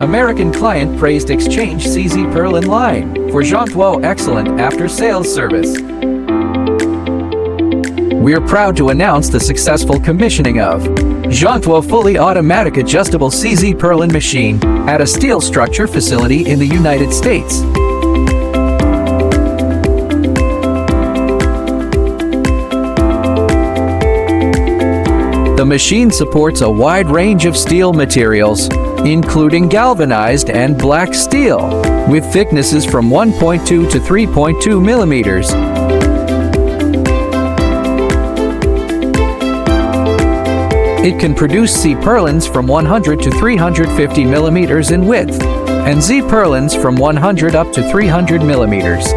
American client praised Exchange CZ Purlin line for Zhongtuo excellent after-sales service. We're proud to announce the successful commissioning of Zhongtuo fully automatic adjustable CZ Purlin machine at a steel structure facility in the United States. The machine supports a wide range of steel materials, including galvanized and black steel, with thicknesses from 1.2 to 3.2 millimeters. It can produce C purlins from 100 to 350 millimeters in width, and Z purlins from 100 up to 300 millimeters.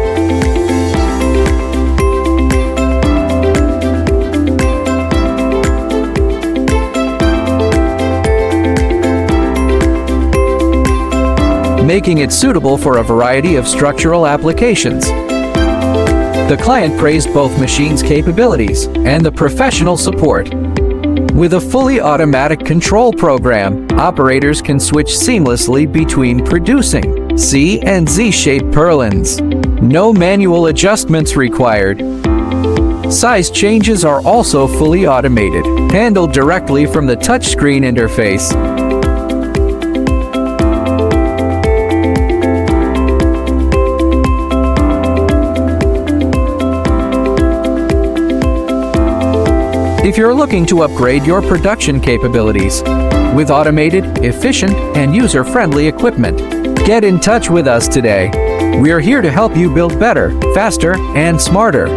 Making it suitable for a variety of structural applications. The client praised both machines' capabilities and the professional support. With a fully automatic control program, operators can switch seamlessly between producing C and Z-shaped purlins. No manual adjustments required. Size changes are also fully automated, handled directly from the touchscreen interface. If you're looking to upgrade your production capabilities with automated, efficient, and user-friendly equipment, get in touch with us today. We're here to help you build better, faster, and smarter.